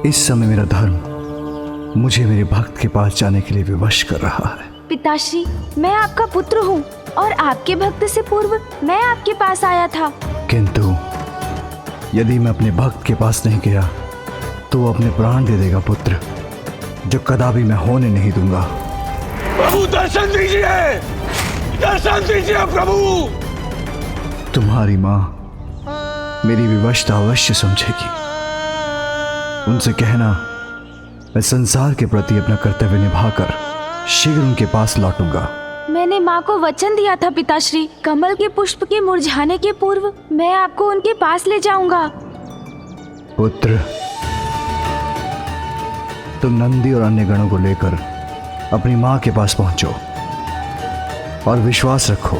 इस समय मेरा धर्म मुझे मेरे भक्त के पास जाने के लिए विवश कर रहा है। पिताश्री, मैं आपका पुत्र हूँ और आपके भक्त से पूर्व मैं आपके पास आया था। किंतु यदि मैं अपने भक्त के पास नहीं गया तो वो अपने प्राण दे देगा पुत्र, जो कदापि मैं होने नहीं दूंगा। प्रभु दर्शन दीजिए, दर्शन दीजिए प्रभु। तुम्हारी माँ मेरी विवशता अवश्य समझेगी। उनसे कहना मैं संसार के प्रति अपना कर्तव्य निभाकर शीघ्र उनके पास लौटूंगा। मैंने माँ को वचन दिया था पिताश्री, कमल के पुष्प के मुरझाने के पूर्व मैं आपको उनके पास ले जाऊंगा। पुत्र, तुम नंदी और अन्य गणों को लेकर अपनी माँ के पास पहुंचो और विश्वास रखो,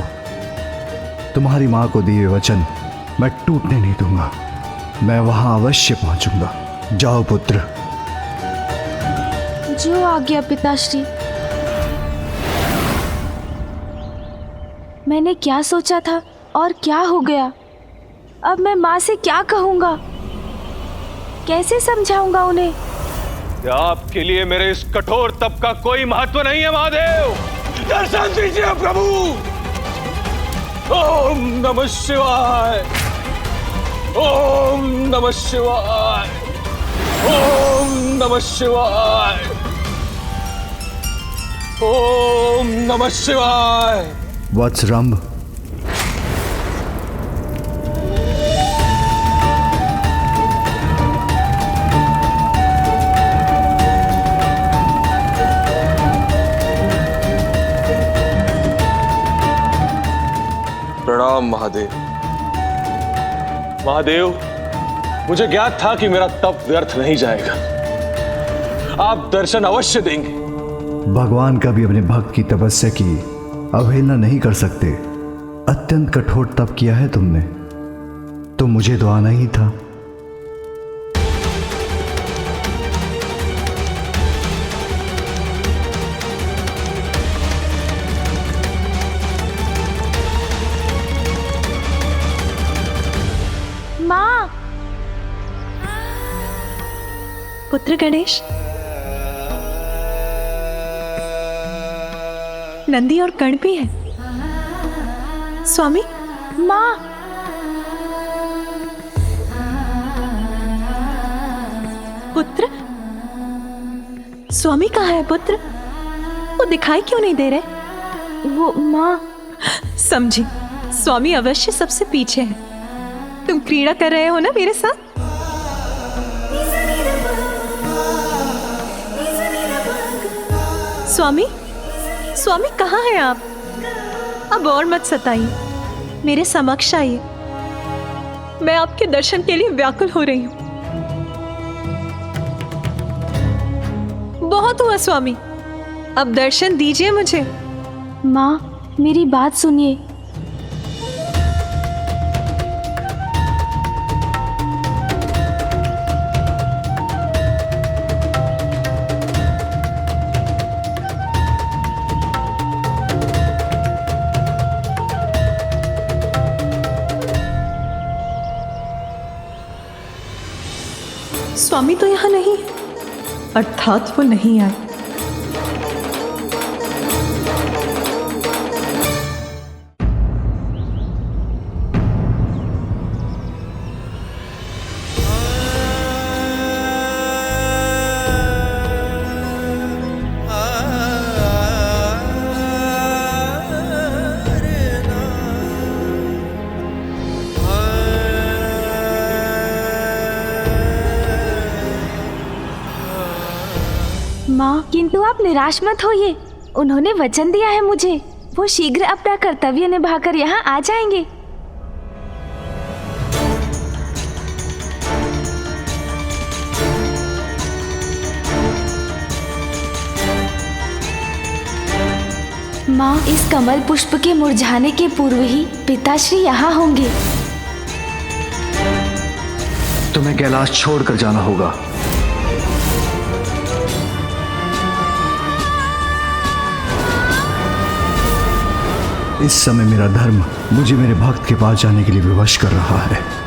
तुम्हारी माँ को दिए वचन मैं टूटने नहीं दूंगा। मैं वहां अवश्य पहुंचूंगा। जाओ पुत्र। जो आज्ञा पिताश्री। मैंने क्या सोचा था और क्या हो गया? अब मैं माँ से क्या कहूँगा, कैसे समझाऊंगा उन्हें? आपके लिए मेरे इस कठोर तप का कोई महत्व नहीं है महादेव। दर्शन दीजिए प्रभु। ओम नमः शिवाय, ओम नमः शिवाय, ओम नमः शिवाय, ओम नमः शिवाय। वत्सरंभ, प्रणाम महादेव। महादेव, मुझे ज्ञात था कि मेरा तप व्यर्थ नहीं जाएगा। आप दर्शन अवश्य देंगे। भगवान कभी अपने भक्त की तपस्या की अवहेलना नहीं कर सकते। अत्यंत कठोर तप किया है तुमने, तो मुझे तो आना ही था। माँ। पुत्र गणेश, नंदी और कर्ण भी है। स्वामी। माँ। पुत्र, स्वामी कहाँ है पुत्र? वो दिखाई क्यों नहीं दे रहे? वो माँ। समझी, स्वामी अवश्य सबसे पीछे है। तुम क्रीड़ा कर रहे हो ना मेरे साथ? स्वामी, स्वामी कहाँ हैं आप? अब और मत सताइए, मेरे समक्ष आइए। मैं आपके दर्शन के लिए व्याकुल हो रही हूँ। बहुत हुआ स्वामी, अब दर्शन दीजिए मुझे। माँ, मेरी बात सुनिए। स्वामी तो यहाँ नहीं है, अर्थात वो नहीं आए। माँ, किंतु आप निराश मत होइए। उन्होंने वचन दिया है मुझे, वो शीघ्र अपना कर्तव्य निभाकर यहाँ आ जाएंगे। माँ, इस कमल पुष्प के मुरझाने के पूर्व ही पिताश्री यहाँ होंगे। तुम्हें कैलाश छोड़कर जाना होगा। इस समय मेरा धर्म मुझे मेरे भक्त के पास जाने के लिए विवश कर रहा है।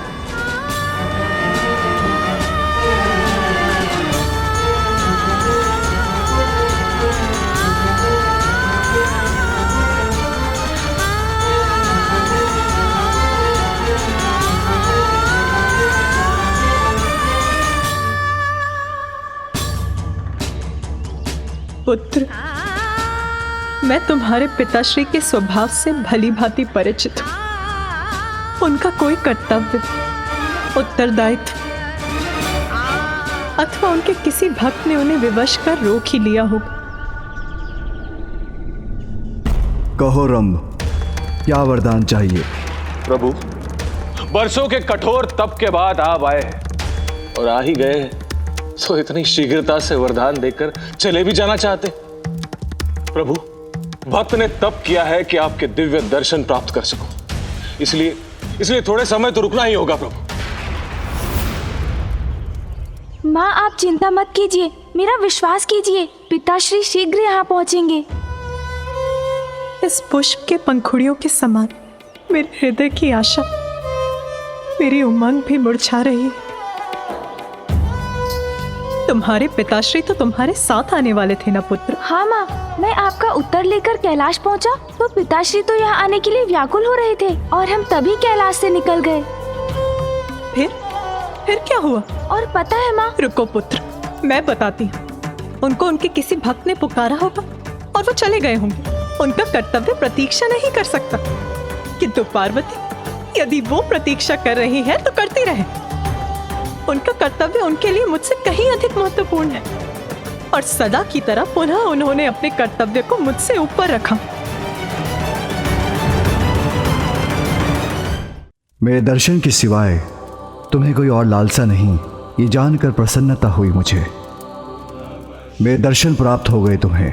पुत्र, मैं तुम्हारे पिताश्री के स्वभाव से भली भांति परिचित हूं। उनका कोई कर्तव्य, उत्तरदायित्व अथवा उनके किसी भक्त ने उन्हें विवश कर रोक ही लिया होगा। कहो रंभ, क्या वरदान चाहिए? प्रभु, बरसों के कठोर तप के बाद आप आए और आ ही गए, तो इतनी शीघ्रता से वरदान देकर चले भी जाना चाहते? प्रभु, भक्त ने तप किया है कि आपके दिव्य दर्शन प्राप्त कर सको, इसलिए थोड़े समय तो रुकना ही होगा। प्रभु, माँ आप चिंता मत कीजिए, मेरा विश्वास कीजिए, पिताश्री शीघ्र यहाँ पहुँचेंगे। इस पुष्प के पंखुड़ियों के समान मेरे हृदय की आशा, मेरी उमंग भी मुरझा रही है। तुम्हारे पिताश्री तो तुम्हारे साथ आने वाले थे ना पुत्र? हाँ माँ, मैं आपका उत्तर लेकर कैलाश पहुँचा तो पिताश्री तो यहाँ आने के लिए व्याकुल हो रहे थे और हम तभी कैलाश से निकल गए। फिर क्या हुआ? और पता है माँ? रुको पुत्र, मैं बताती हूँ। उनको उनके किसी भक्त ने पुकारा होगा और वो चले गए होंगे। उनका कर्तव्य प्रतीक्षा नहीं कर सकता, किंतु पार्वती यदि वो प्रतीक्षा कर रही है तो करती रहे। उनका कर्तव्य उनके लिए मुझसे कहीं अधिक महत्वपूर्ण है और सदा की तरह पुनः उन्होंने अपने कर्तव्य को मुझसे ऊपर रखा। मेरे दर्शन के सिवाय तुम्हें कोई और लालसा नहीं, ये जानकर प्रसन्नता हुई मुझे। मेरे दर्शन प्राप्त हो गए तुम्हें,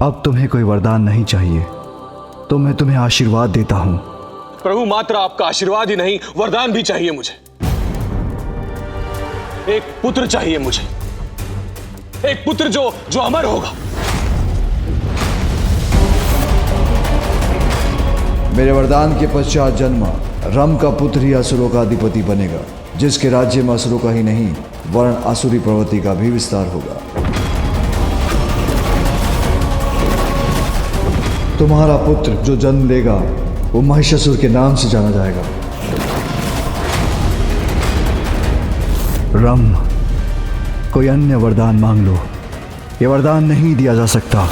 अब तुम्हें कोई वरदान नहीं चाहिए, तो मैं तुम्हें आशीर्वाद देता हूं। प्रभु, मात्र आपका आशीर्वाद ही नहीं, वरदान भी चाहिए मुझे। एक पुत्र चाहिए मुझे, एक पुत्र जो अमर होगा। मेरे वरदान के पश्चात जन्मा रम का पुत्र ही असुरों का अधिपति बनेगा, जिसके राज्य में असुरों का ही नहीं वरन आसुरी प्रवृत्ति का भी विस्तार होगा। तुम्हारा पुत्र जो जन्म लेगा वो महिषासुर के नाम से जाना जाएगा। रम, कोई अन्य वरदान मांग लो, ये वरदान नहीं दिया जा सकता।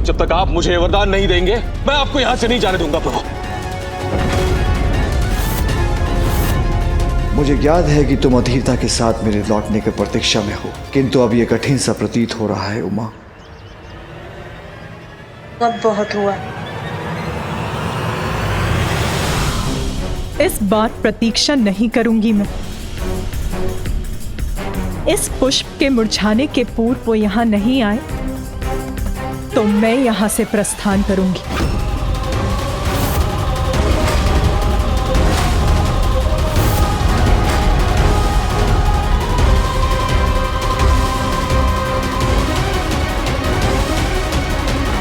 जब तक आप मुझे वरदान नहीं देंगे मैं आपको यहां से नहीं जाने दूंगा। प्रभु, मुझे याद है कि तुम अधीरता के साथ मेरे लौटने की प्रतीक्षा में हो, किंतु अब यह कठिन सा प्रतीत हो रहा है। उमा, अब बहुत हुआ। इस बार प्रतीक्षा नहीं करूंगी मैं। इस पुष्प के मुरझाने के पूर्व वो यहाँ नहीं आए तो मैं यहाँ से प्रस्थान करूंगी।